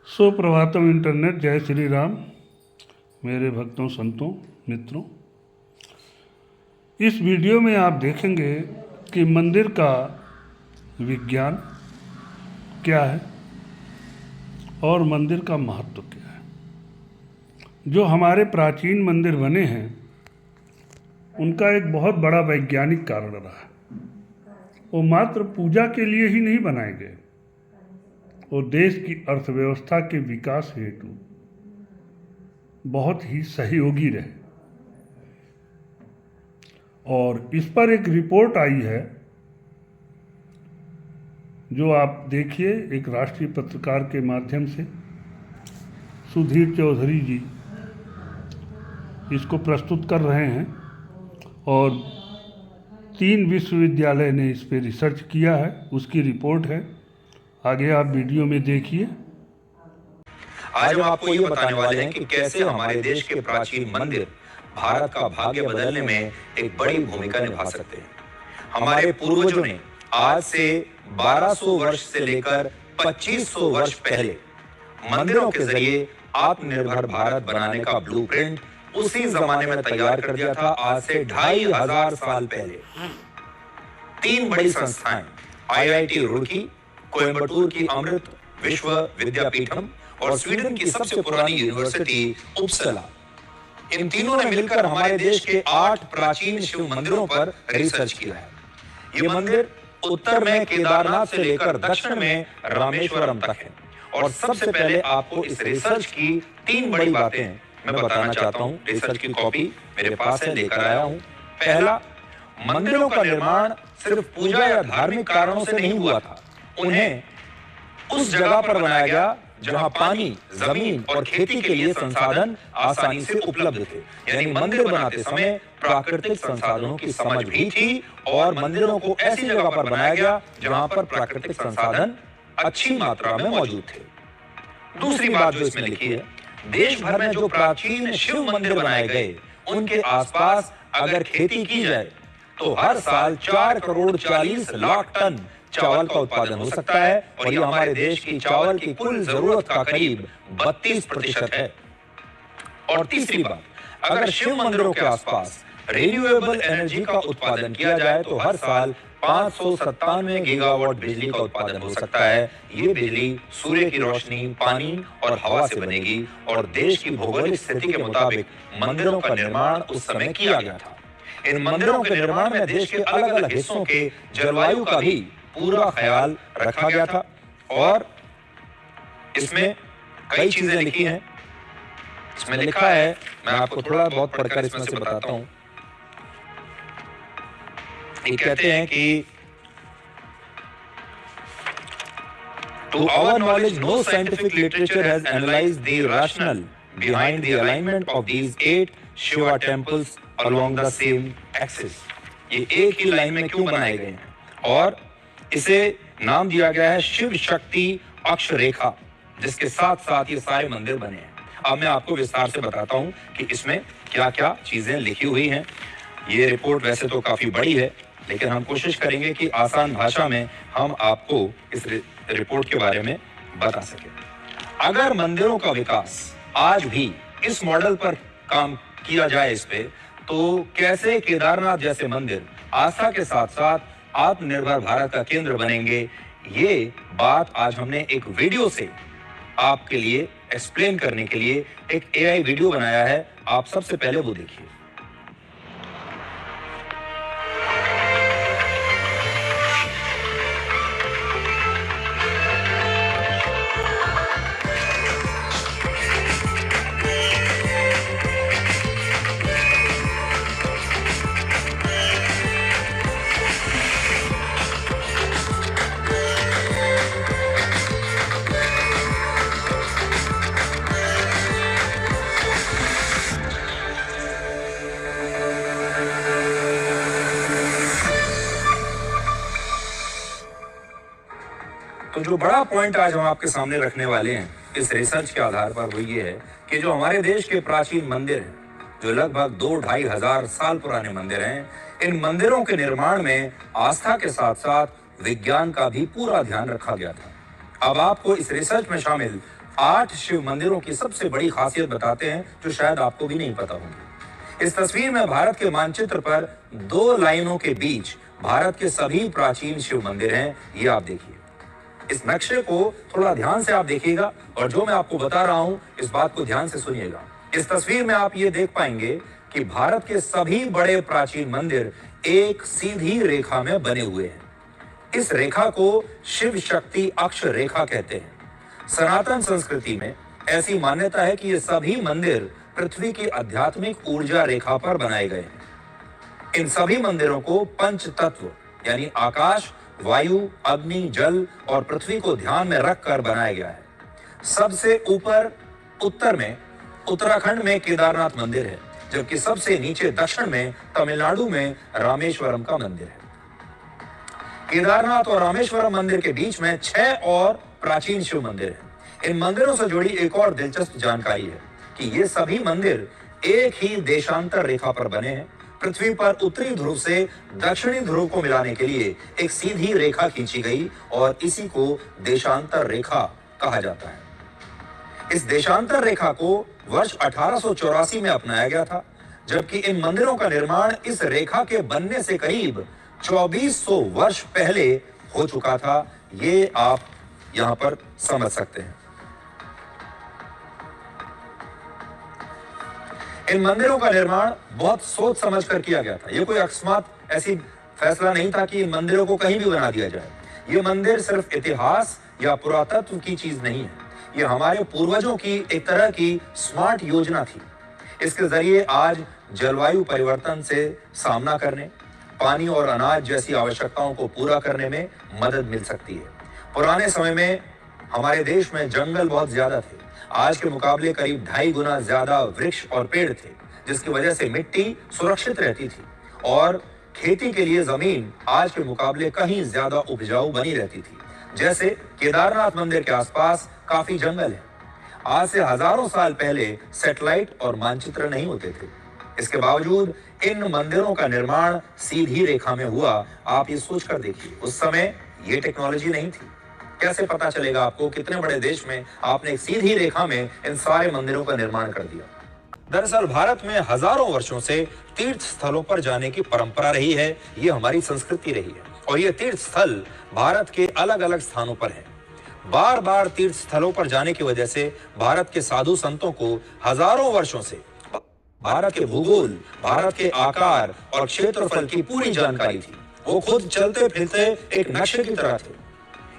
Suprabhatam internet. जय श्री राम मेरे भक्तों, संतों, मित्रों। इस वीडियो में आप देखेंगे कि मंदिर का विज्ञान क्या है और मंदिर का महत्व क्या है। जो हमारे प्राचीन मंदिर बने हैं उनका एक बहुत बड़ा वैज्ञानिक कारण रहा है। वो मात्र पूजा के लिए ही नहीं बनाए गए, वो देश की अर्थव्यवस्था के विकास हेतु बहुत ही सहयोगी रहे। और इस पर एक रिपोर्ट आई है जो आप देखिए, एक राष्ट्रीय पत्रकार के माध्यम से सुधीर चौधरी जी इसको प्रस्तुत कर रहे हैं और 3 विश्वविद्यालय ने इस पर रिसर्च किया है, उसकी रिपोर्ट है। आगे आप वीडियो में देखिए। आज हम आपको ये बताने वाले हैं कि कैसे हमारे देश के प्राचीन मंदिर भारत का भाग्य बदलने में एक बड़ी भूमिका निभा सकते हैं। हमारे पूर्वजों ने आज से 1200 वर्ष से लेकर 2500 वर्ष पहले मंदिरों के जरिए आत्मनिर्भर भारत बनाने का ब्लूप्रिंट उसी जमाने में तैयार कर दिया था। आज से 2500 साल पहले 3 बड़ी संस्थाएं, IIT रुड़की, कोयंबटूर की अमृत विश्व विद्यापीठम और स्वीडन की सबसे पुरानी यूनिवर्सिटी उपसला, इन तीनों ने मिलकर हमारे देश के 8 प्राचीन शिव मंदिरों पर रिसर्च किया है। ये मंदिर उत्तर में केदारनाथ से लेकर दक्षिण में रामेश्वरम तक है। और सबसे पहले आपको इस रिसर्च की 3 बड़ी बातें मैं बताना चाहता हूं। रिसर्च की कॉपी मेरे पास है, लेकर आया हूं। पहला, मंदिरों का निर्माण सिर्फ पूजा या धार्मिक कारणों से नहीं हुआ था। उन्हें उस जगह पर बनाया गया जहां पानी, जमीन और खेती के लिए संसाधन आसानी से उपलब्ध थे। यानी मंदिर बनाते समय प्राकृतिक संसाधनों की समझ भी थी और मंदिरों को ऐसी जगह पर बनाया गया जहां पर प्राकृतिक संसाधन अच्छी मात्रा में मौजूद थे। दूसरी बात जो इसमें लिखी है, देश भर में जो प्राचीन शिव मंदिर बनाए गए उनके आसपास अगर खेती की जाए तो हर साल 4 करोड़ 40 लाख टन चावल का उत्पादन हो सकता है और यह हमारे देश की चावल की कुल जरूरत का करीब 32% है। और तीसरी बात, अगर शिव मंदिरों के आसपास रिन्यूएबल एनर्जी का उत्पादन किया जाए तो हर साल 597 गीगावाट बिजली का उत्पादन हो सकता है। ये बिजली सूर्य की रोशनी, पानी और हवा से बनेगी और देश की भौगोलिक स्थिति के मुताबिक मंदिरों का निर्माण उस समय किया गया था। इन मंदिरों के निर्माण में देश के अलग अलग हिस्सों के जलवायु का भी पूरा ख्याल रखा गया था। और इसमें कई चीजें लिखी हैं। इसमें लिखा है, मैं आपको थोड़ा बहुत पढ़कर इसमें से बताता हूं। ये कहते हैं कि To our knowledge, no scientific literature has analyzed the rationale behind the alignment of these 8 Shiva temples along the same axis. ये एक ही लाइन में क्यों बनाए गए हैं और इसे नाम दिया गया है शिव शक्ति अक्ष रेखा, जिसके साथ साथ ये सारे मंदिर बने हैं। अब मैं आपको विस्तार से बताता हूं कि इसमें क्या क्या चीजें लिखी हुई हैं। ये रिपोर्ट वैसे तो काफी बड़ी है, लेकिन हम कोशिश करेंगे कि आसान भाषा में हम आपको इस रिपोर्ट के बारे में बता सकें। अगर मंदिरों का विकास आज भी इस मॉडल पर काम किया जाए इस पे, तो कैसे केदारनाथ जैसे मंदिर आस्था के साथ साथ आत्मनिर्भर भारत का केंद्र बनेंगे, ये बात आज हमने एक वीडियो से आपके लिए एक्सप्लेन करने के लिए एक AI वीडियो बनाया है। आप सबसे पहले वो देखिए। तो जो बड़ा पॉइंट आज हम आपके सामने रखने वाले हैं इस रिसर्च के आधार पर वो ये है कि जो हमारे देश के प्राचीन मंदिर हैं, जो लगभग 2-2.5 हजार साल पुराने मंदिर हैं, इन मंदिरों के निर्माण में आस्था के साथ साथ विज्ञान का भी पूरा ध्यान रखा गया था। अब आपको इस रिसर्च में शामिल 8 शिव मंदिरों की सबसे बड़ी खासियत बताते हैं जो शायद आपको भी नहीं पता होंगी। इस तस्वीर में भारत के मानचित्र पर 2 लाइनों के बीच भारत के सभी प्राचीन शिव मंदिर हैं। ये आप देखिए, इस नक्शे को थोड़ा ध्यान से आप देखिएगा और जो मैं आपको बता रहा हूं इस बात को ध्यान से सुनिएगा। इस तस्वीर में आप ये देख पाएंगे कि भारत के सभी बड़े प्राचीन मंदिर एक सीधी रेखा में बने हुए हैं। इस रेखा को शिव शक्ति अक्ष रेखा कहते हैं। सनातन संस्कृति में ऐसी मान्यता है कि ये सभी मंदिर पृथ्वी की आध्यात्मिक ऊर्जा रेखा पर बनाए गए हैं। इन सभी मंदिरों को पंच तत्व यानी आकाश, वायु, अग्नि, जल और पृथ्वी को ध्यान में रखकर बनाया गया है। सबसे ऊपर उत्तर में उत्तराखंड में केदारनाथ मंदिर है, जबकि सबसे नीचे दक्षिण में तमिलनाडु में रामेश्वरम का मंदिर है। केदारनाथ और रामेश्वरम मंदिर के बीच में 6 और प्राचीन शिव मंदिर हैं। इन मंदिरों से जुड़ी एक और दिलचस्प जानकारी है कि ये सभी मंदिर एक ही देशांतर रेखा पर बने हैं। पृथ्वी पर उत्तरी ध्रुव से दक्षिणी ध्रुव को मिलाने के लिए एक सीधी रेखा खींची गई और इसी को देशांतर रेखा कहा जाता है। इस देशांतर रेखा को वर्ष 1884 में अपनाया गया था, जबकि इन मंदिरों का निर्माण इस रेखा के बनने से करीब 2400 वर्ष पहले हो चुका था। ये आप यहां पर समझ सकते हैं। इन मंदिरों का निर्माण बहुत सोच समझ कर किया गया था। यह कोई अकस्मात ऐसी फैसला नहीं था कि इन मंदिरों को कहीं भी बना दिया जाए। ये मंदिर सिर्फ इतिहास या पुरातत्व की चीज नहीं है, ये हमारे पूर्वजों की एक तरह की स्मार्ट योजना थी। इसके जरिए आज जलवायु परिवर्तन से सामना करने, पानी और अनाज जैसी आवश्यकताओं को पूरा करने में मदद मिल सकती है। पुराने समय में हमारे देश में जंगल बहुत ज्यादा थे। आज के मुकाबले करीब 2.5 गुना ज्यादा वृक्ष और पेड़ थे, जिसकी वजह से मिट्टी सुरक्षित रहती थी और खेती के लिए जमीन आज के मुकाबले कहीं ज्यादा उपजाऊ बनी रहती थी। जैसे केदारनाथ मंदिर के आसपास काफी जंगल है। आज से हजारों साल पहले सैटेलाइट और मानचित्र नहीं होते थे। इसके बावजूद इन मंदिरों का निर्माण सीधी रेखा में हुआ। आप ये सोच कर देखिए, उस समय ये टेक्नोलॉजी नहीं थी। कैसे पता चलेगा आपको कितने बड़े देश में आपने एक सीधी रेखा में इन सारे मंदिरों का निर्माण कर दिया। दरअसल भारत में हजारों वर्षों से तीर्थ स्थलों पर जाने की परंपरा रही है। ये हमारी संस्कृति रही है और ये तीर्थ स्थल भारत के अलग अलग स्थानों पर हैं। बार बार तीर्थ स्थलों पर जाने की वजह से भारत के साधु संतों को हजारों वर्षों से भारत के भूगोल, भारत के आकार और क्षेत्रफल की पूरी जानकारी थी। वो खुद चलते फिरते एक नक्शे की तरह थे।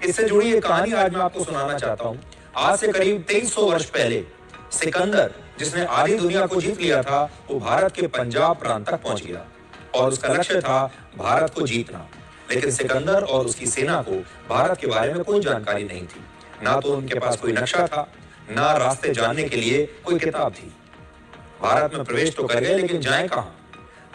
इससे जुड़ी एक कहानी आज मैं आपको सुनाना चाहता हूँ। आज से करीब 2300 वर्ष पहले सिकंदर, जिसने आधी दुनिया को जीत लिया था, वो भारत के पंजाब प्रांत तक पहुंच गया और उसका लक्ष्य था भारत को जीतना। लेकिन सिकंदर और उसकी सेना को भारत के बारे में कोई जानकारी नहीं थी। ना तो उनके पास कोई नक्शा था, ना रास्ते जानने के लिए कोई किताब थी। भारत में प्रवेश तो कर गए, लेकिन जाएं कहां?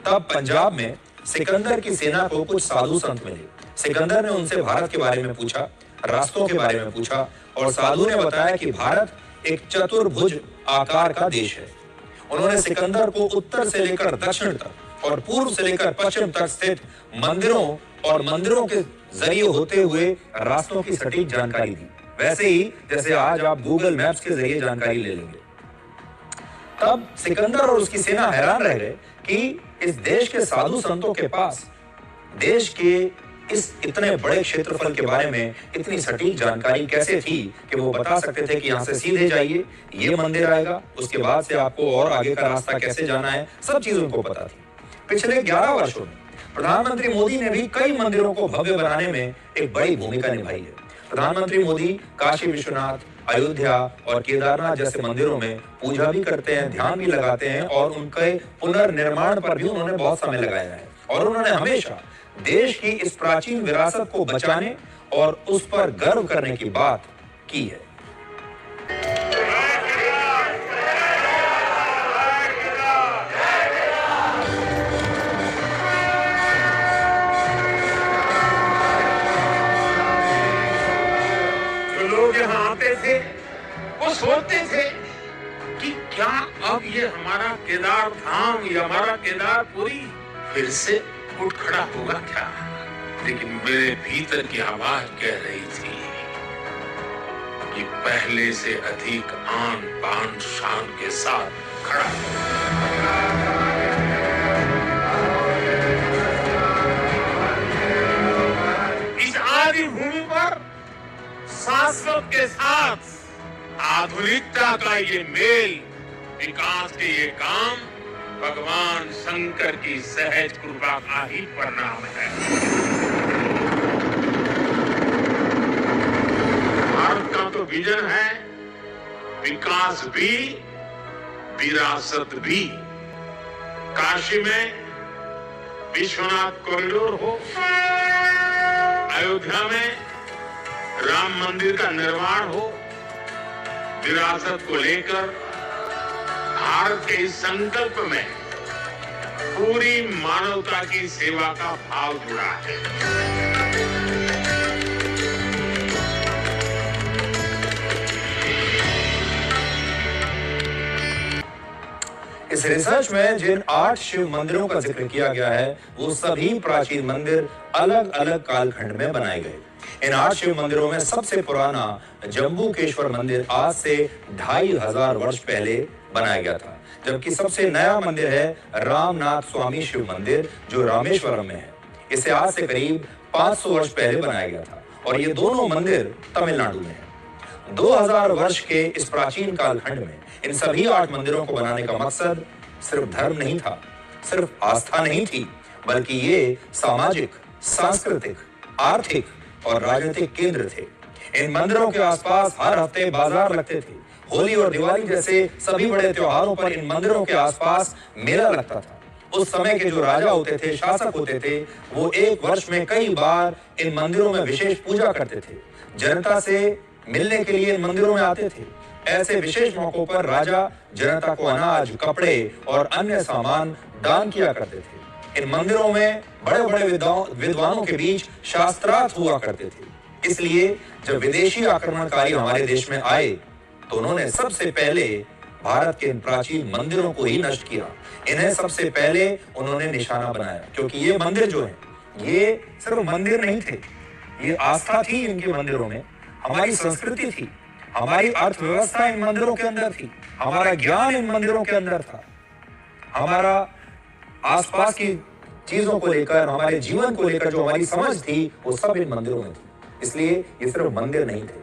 तब पंजाब में सिकंदर की सेना को कुछ साधु संत मिले। सिकंदर ने उनसे भारत के बारे में पूछा, रास्तों के बारे में पूछा और साधु ने बताया कि भारत एक चतुर्भुज आकार का देश है। उन्होंने सिकंदर को उत्तर से लेकर दक्षिण तक और पूर्व से लेकर पश्चिम तक स्थित मंदिरों और मंदिरों के जरिए होते हुए रास्तों की सटीक जानकारी दी, वैसे ही जैसे आज आप गूगल मैप्स के जरिए जानकारी ले लेंगे। तब सिकंदर और उसकी सेना हैरान रह गए कि इस देश के साधु संतों के पास देश के इस इतने बड़े क्षेत्रफल के बारे में इतनी सटीक जानकारी कैसे थी कि वो बता सकते थे कि यहाँ से सीधे जाइए, ये मंदिर आएगा, उसके बाद से आपको और आगे का रास्ता कैसे जाना है, सब चीज उनको पता थी। पिछले 11 वर्षों में प्रधानमंत्री मोदी ने भी कई मंदिरों को भव्य बनाने में एक बड़ी भूमिका निभाई है। प्रधानमंत्री मोदी काशी विश्वनाथ, अयोध्या और केदारनाथ जैसे मंदिरों में पूजा भी करते हैं, ध्यान भी लगाते हैं और उनके पुनर्निर्माण पर भी उन्होंने बहुत समय लगाया है। और उन्होंने हमेशा देश की इस प्राचीन विरासत को बचाने और उस पर गर्व करने की बात की है। जो लोग यहाँ आते थे वो सोचते थे कि क्या अब ये हमारा केदार धाम या हमारा केदारपुरी फिर से उठ खड़ा होगा क्या? लेकिन मेरे भीतर की आवाज कह रही थी ये पहले से अधिक आन बान शान के साथ खड़ा है। इस आदि भूमि पर शाश्वत के साथ आधुनिकता का ये मेल, विकास के ये काम भगवान शंकर की सहज कृपा का ही परिणाम है। भारत का तो विजन है विकास भी विरासत भी। काशी में विश्वनाथ कॉरिडोर हो, अयोध्या में राम मंदिर का निर्माण हो, विरासत को लेकर भारत के इस संकल्प में पूरी मानवता की सेवा का भाव जुड़ा है। इस रिसर्च में जिन 8 शिव मंदिरों का जिक्र किया गया है, वो सभी प्राचीन मंदिर अलग अलग कालखंड में बनाए गए। इन 8 शिव मंदिरों में सबसे पुराना जम्बूकेश्वर मंदिर आज से 2500 वर्ष पहले बनाया गया था, जबकि सबसे नया मंदिर है रामनाथ स्वामी शिव मंदिर, जो रामेश्वरम में है। इसे आज से करीब 500 वर्ष पहले बनाया गया था और ये दोनों मंदिर तमिलनाडु में है। 2000 वर्ष के इस प्राचीन कालखंड में इन सभी 8 मंदिरों को बनाने का मकसद सिर्फ धर्म नहीं था, सिर्फ आस्था नहीं थी, बल्कि ये सामाजिक, सांस्कृतिक, आर्थिक और राजनीतिक केंद्र थे। इन मंदिरों के आसपास हर हफ्ते बाजार लगते थे। होली और दिवाली जैसे सभी बड़े त्योहारों पर इन मंदिरों के आसपास मेला लगता था। उस समय के जो राजा होते थे, शासक होते थे, वो एक वर्ष में कई बार इन मंदिरों में विशेष पूजा करते थे। जनता से मिलने के लिए इन मंदिरों में आते थे। ऐसे विशेष मौकों पर राजा जनता को अनाज, कपड़े और अन्य सामान दान किया करते थे। इन मंदिरों में बड़े बड़े विद्वानों के बीच शास्त्रार्थ हुआ करते थे। इसलिए जब विदेशी आक्रमणकारी हमारे देश में आए तो उन्होंने सबसे पहले भारत के इन प्राचीन मंदिरों को ही नष्ट किया। इन्हें सबसे पहले उन्होंने निशाना बनाया, क्योंकि ये मंदिर जो है, ये सिर्फ मंदिर नहीं थे, ये आस्था थी इनके मंदिरों में, हमारी संस्कृति थी, हमारी अर्थव्यवस्था इन मंदिरों के अंदर थी, हमारा ज्ञान इन मंदिरों के अंदर था, हमारा आसपास की चीजों को लेकर, हमारे जीवन को लेकर जो हमारी समझ थी, वो सब इन मंदिरों में थी। इसलिए ये सिर्फ मंदिर नहीं थे,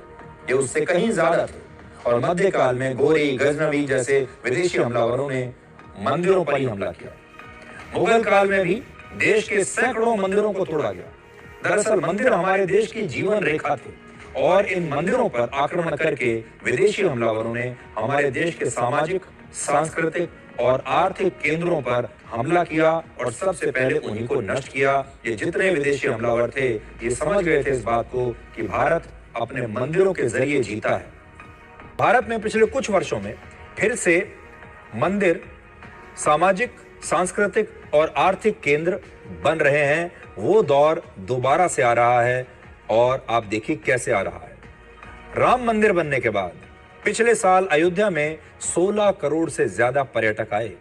ये उससे कहीं ज्यादा थे। और मध्यकाल में गोरी, गजनवी जैसे विदेशी हमलावरों ने मंदिरों पर ही हमला किया। मुगल काल में भी देश के सैकड़ों मंदिरों को तोड़ा गया। दरअसल मंदिर हमारे देश की जीवन रेखा थे और इन मंदिरों पर आक्रमण करके विदेशी हमलावरों ने हमारे देश के सामाजिक, सांस्कृतिक और आर्थिक केंद्रों पर हमला किया और सबसे पहले उन्हीं को नष्ट किया। ये जितने विदेशी हमलावर थे, ये समझ गए थे इस बात को कि भारत अपने मंदिरों के जरिए जीता है। भारत में पिछले कुछ वर्षों में फिर से मंदिर सामाजिक, सांस्कृतिक और आर्थिक केंद्र बन रहे हैं। वो दौर दोबारा से आ रहा है और आप देखिए कैसे आ रहा है। राम मंदिर बनने के बाद पिछले साल अयोध्या में 16 करोड़ से ज्यादा पर्यटक आए।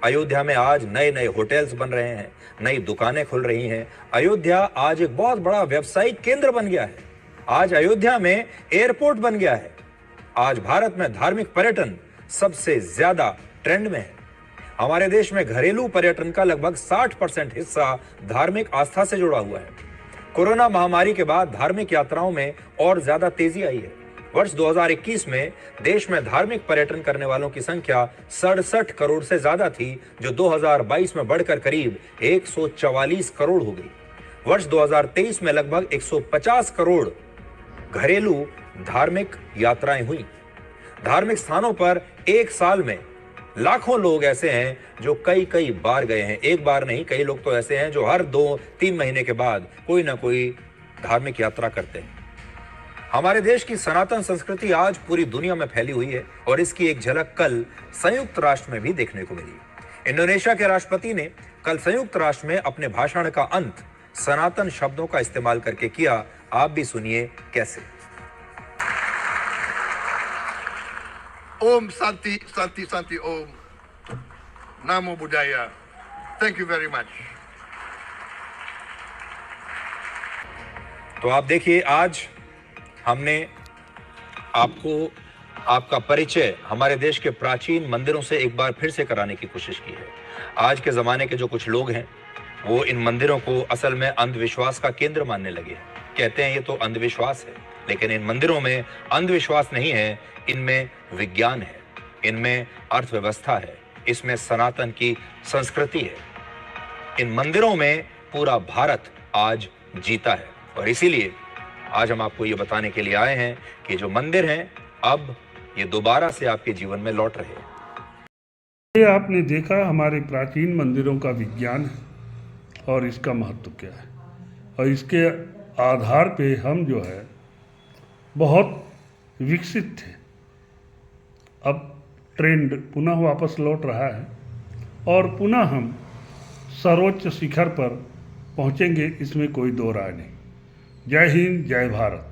अयोध्या में आज नए नए होटल्स बन रहे हैं, नई दुकानें खुल रही हैं। अयोध्या आज एक बहुत बड़ा व्यावसायिक केंद्र बन गया है। आज अयोध्या में एयरपोर्ट बन गया है। आज भारत में धार्मिक पर्यटन सबसे ज्यादा ट्रेंड में है। हमारे देश में घरेलू पर्यटन का लगभग 60% हिस्सा धार्मिक आस्था से जुड़ा हुआ है। कोरोना महामारी के बाद धार्मिक यात्राओं में और ज्यादा तेजी आई है। वर्ष 2021 में देश में धार्मिक पर्यटन करने वालों की संख्या 67 करोड़ से ज्यादा थी, जो 2022 में बढ़कर करीब 144 करोड़ हो गई। वर्ष 2023 में लगभग 150 करोड़ घरेलू धार्मिक यात्राएं हुई। धार्मिक स्थानों पर एक साल में लाखों लोग ऐसे हैं जो कई बार गए हैं। एक बार नहीं, कई लोग तो ऐसे हैं जो हर 2-3 महीने के बाद कोई ना कोई धार्मिक यात्रा करते हैं। हमारे देश की सनातन संस्कृति आज पूरी दुनिया में फैली हुई है और इसकी एक झलक कल संयुक्त राष्ट्र में भी देखने को मिली। इंडोनेशिया के राष्ट्रपति ने कल संयुक्त राष्ट्र में अपने भाषण का अंत सनातन शब्दों का इस्तेमाल करके किया। आप भी सुनिए कैसे। ओम शांति शांति शांति ओम नमो बुद्धाय। Thank you very much. तो आप देखिए, आज हमने आपको आपका परिचय हमारे देश के प्राचीन मंदिरों से एक बार फिर से कराने की कोशिश की है। आज के ज़माने के जो कुछ लोग हैं वो इन मंदिरों को असल में अंधविश्वास का केंद्र मानने लगे हैं। कहते हैं ये तो अंधविश्वास है, लेकिन इन मंदिरों में अंधविश्वास नहीं है, इनमें विज्ञान है, इनमें अर्थव्यवस्था है, इसमें सनातन की संस्कृति है। इन मंदिरों में पूरा भारत आज जीता है और इसीलिए आज हम आपको ये बताने के लिए आए हैं कि जो मंदिर हैं अब ये दोबारा से आपके जीवन में लौट रहे हैं। ये आपने देखा हमारे प्राचीन मंदिरों का विज्ञान है और इसका महत्व क्या है, और इसके आधार पे हम जो है बहुत विकसित थे। अब ट्रेंड पुनः वापस लौट रहा है और पुनः हम सर्वोच्च शिखर पर पहुंचेंगे, इसमें कोई दो राय नहीं। जय हिंद, जय भारत।